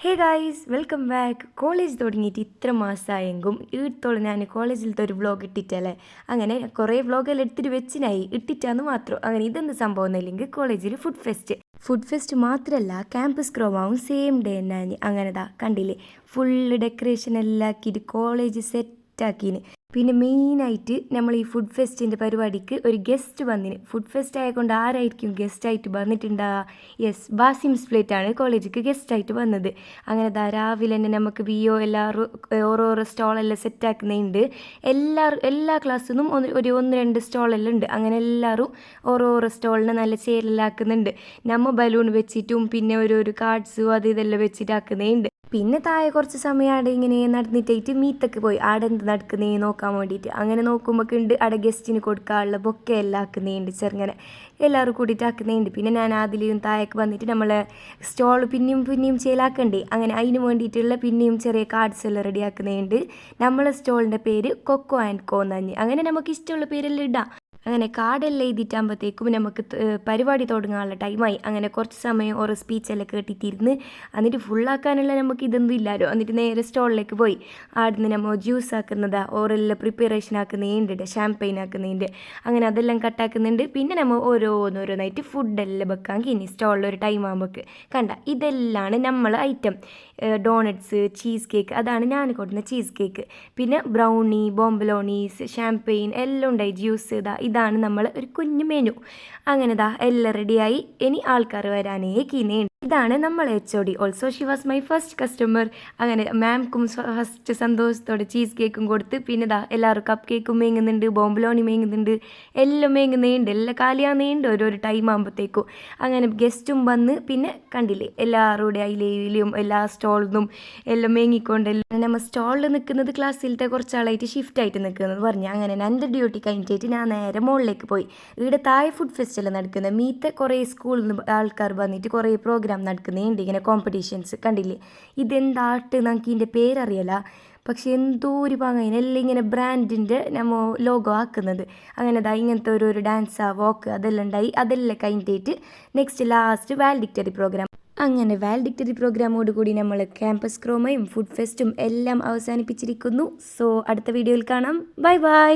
Hey guys welcome back. College തുടങ്ങിയിട്ട് ഇത്ര മാസമായെങ്കും ഈടത്തോളം ഞാൻ കോളേജിലത്തെ ഒരു വ്ളോഗ് ഇട്ടിട്ടല്ലേ. അങ്ങനെ കുറേ വ്ളോഗെല്ലാം എടുത്തിട്ട് വെച്ചിനായി ഇട്ടിട്ടാന്ന് മാത്രം. അങ്ങനെ ഇതെന്ത് സംഭവം എന്നില്ലെങ്കിൽ കോളേജിൽ ഫുഡ് ഫെസ്റ്റ് മാത്രമല്ല ക്യാമ്പസ് ക്രോമാവും സെയിം ഡേ തന്നെ. അങ്ങനെതാ കണ്ടില്ലേ, ഫുള്ള് ഡെക്കറേഷൻ എല്ലാം ആക്കിയിട്ട് കോളേജ് സെറ്റാക്കീന്. പിന്നെ മെയിനായിട്ട് നമ്മൾ ഈ ഫുഡ് ഫെസ്റ്റിൻ്റെ പരിപാടിക്ക് ഒരു ഗസ്റ്റ് വന്നിന്. ഫുഡ് ഫെസ്റ്റ് ആയതുകൊണ്ട് ആരായിരിക്കും ഗസ്റ്റായിട്ട് വന്നിട്ടുണ്ടാ? യെസ്, ബാസിം സ്പ്ലേറ്റാണ് കോളേജിലേക്ക് ഗസ്റ്റായിട്ട് വന്നത്. അങ്ങനെ രാവിലെ തന്നെ നമുക്ക് ബിഒ എല്ലാവരും ഓരോരോ സ്റ്റോളെല്ലാം സെറ്റാക്കുന്നുണ്ട്. എല്ലാ ക്ലാസ്സിൽ നിന്നും ഒന്ന് രണ്ട് സ്റ്റോളെല്ലാം ഉണ്ട്. അങ്ങനെ എല്ലാവരും ഓരോരോ സ്റ്റോളിന് നല്ല ചേരെല്ലാം ആക്കുന്നുണ്ട്. നമ്മൾ ബലൂൺ വെച്ചിട്ടും പിന്നെ ഒരു കാർഡ്സും അത് ഇതെല്ലാം വെച്ചിട്ടാക്കുന്നുണ്ട്. പിന്നെ താഴെ കുറച്ച് സമയം അവിടെ ഇങ്ങനെ നടന്നിട്ടായിട്ട് മീത്തൊക്കെ പോയി ആടെ എന്ത് നടക്കുന്നേ നോക്കാൻ വേണ്ടിയിട്ട്. അങ്ങനെ നോക്കുമ്പോൾ ഉണ്ട് അവിടെ ഗസ്റ്റിന് കൊടുക്കാനുള്ള ബൊക്കെ എല്ലാം ആക്കുന്നുണ്ട്. ചെറുങ്ങനെ എല്ലാവരും കൂടിയിട്ട് ആക്കുന്നുണ്ട്. പിന്നെ ഞാൻ അതിലും താഴേക്ക് വന്നിട്ട് നമ്മളെ സ്റ്റോൾ പിന്നെയും ചെയ്യലാക്കണ്ടേ. അങ്ങനെ അതിന് വേണ്ടിയിട്ടുള്ള പിന്നെയും ചെറിയ കാർഡ്സ് എല്ലാം റെഡി ആക്കുന്നുണ്ട്. നമ്മളെ സ്റ്റോളിൻ്റെ പേര് കൊക്കോ ആൻഡ് കോ എന്നാണ്. അങ്ങനെ നമുക്ക് ഇഷ്ടമുള്ള പേരെല്ലാം ഇടാം. അങ്ങനെ കാർഡെല്ലാം എഴുതിയിട്ടാകുമ്പോഴത്തേക്കും നമുക്ക് പരിപാടി തുടങ്ങാനുള്ള ടൈമായി. അങ്ങനെ കുറച്ച് സമയം ഓരോ സ്പീച്ചെല്ലാം കേട്ടിട്ടിരുന്ന് എന്നിട്ട് ഫുള്ളാക്കാനുള്ള നമുക്ക് ഇതൊന്നും ഇല്ലല്ലോ. എന്നിട്ട് നേരെ സ്റ്റോളിലേക്ക് പോയി. ആടുന്ന് നമ്മൾ ജ്യൂസ് ആക്കുന്നതാ ഓരെല്ലാം പ്രിപ്പറേഷൻ ആക്കുന്നതിൻ്റെ ഷാമ്പെയിൻ ആക്കുന്നതിൻ്റെ അങ്ങനെ അതെല്ലാം കട്ടാക്കുന്നുണ്ട്. പിന്നെ നമ്മൾ ഓരോന്നോരോന്നായിട്ട് ഫുഡെല്ലാം വെക്കാൻ ഇനി സ്റ്റോളിലൊരു ടൈം ആകുമ്പോൾക്ക് കണ്ട ഇതെല്ലാം നമ്മളെ ഐറ്റം. ഡോണറ്റ്സ്, ചീസ് കേക്ക്, അതാണ് ഞാൻ കൊടുക്കുന്ന ചീസ് കേക്ക്. പിന്നെ ബ്രൗണി, ബോംബലോണീസ്, ഷാമ്പെയിൻ എല്ലാം ഉണ്ടായി. ജ്യൂസ് ഇതാണ് നമ്മൾ ഒരു കുഞ്ഞു മെനു. അങ്ങനെ എല്ലാം റെഡിയായി. ഇനി ആൾക്കാർ വരാനേ കീനേണ്ട്. ഇതാണ് നമ്മൾ HOD. Also she was my first customer. അങ്ങനെ മാംക്കും ഫസ്റ്റ് സന്തോഷത്തോടെ ചീസ് കേക്കും കൊടുത്ത് പിന്നെ എല്ലാവരും കപ്പ് കേക്കും മേങ്ങുന്നുണ്ട്, ബോംബലോണി മേങ്ങുന്നുണ്ട്, എല്ലാം മേങ്ങുന്നുണ്ട്. എല്ലാം കാലിയാകുന്നുണ്ട് ഓരോരോ ടൈം ആകുമ്പോഴത്തേക്കും. അങ്ങനെ ഗസ്റ്റും വന്ന് പിന്നെ കണ്ടില്ലേ എല്ലാവരുടെ അതിലും എല്ലാ സ്റ്റോളിൽ നിന്നും എല്ലാം മേങ്ങിക്കൊണ്ടെല്ലാം നമ്മൾ സ്റ്റോളിൽ നിൽക്കുന്നത് ക്ലാസ്സിലത്തെ കുറച്ചാളായിട്ട് ഷിഫ്റ്റായിട്ട് നിൽക്കുന്നത് പറഞ്ഞ്. അങ്ങനെ എൻ്റെ ഡ്യൂട്ടി കഴിഞ്ഞിട്ട് ഞാൻ നേരെ മുകളിലേക്ക് പോയി. ഇവിടെ താഴെ ഫുഡ് ഫെസ്റ്റിവൽ നടക്കുന്നത്. മീത്തെ കുറേ സ്കൂളിൽ നിന്ന് ആൾക്കാർ വന്നിട്ട് കുറേ പ്രോഗ്രാം നടക്കുന്നുണ്ട്. ഇങ്ങനെ കോമ്പറ്റീഷൻസ് കണ്ടില്ലേ. ഇതെന്താട്ട് നമുക്ക് ഇതിൻ്റെ പേരറിയല, പക്ഷെ എന്തോ ഒരു പാങ്ങ എല്ലാം ഇങ്ങനെ ബ്രാൻഡിൻ്റെ നമ്മൾ ലോഗോ ആക്കുന്നത്. അങ്ങനെ ഇങ്ങനത്തെ ഒരു ഡാൻസാ വോക്ക് അതെല്ലാം ഉണ്ടായി. അതെല്ലാം കഴിഞ്ഞിട്ട് നെക്സ്റ്റ് ലാസ്റ്റ് വാൽഡിക്ടറി പ്രോഗ്രാം. അങ്ങനെ വാൽഡിക്ടറി പ്രോഗ്രാമോട് കൂടി നമ്മൾ ക്യാമ്പസ് ക്രോമയും ഫുഡ് ഫെസ്റ്റും എല്ലാം അവസാനിപ്പിച്ചിരിക്കുന്നു. സോ അടുത്ത വീഡിയോയിൽ കാണാം. Bye bye.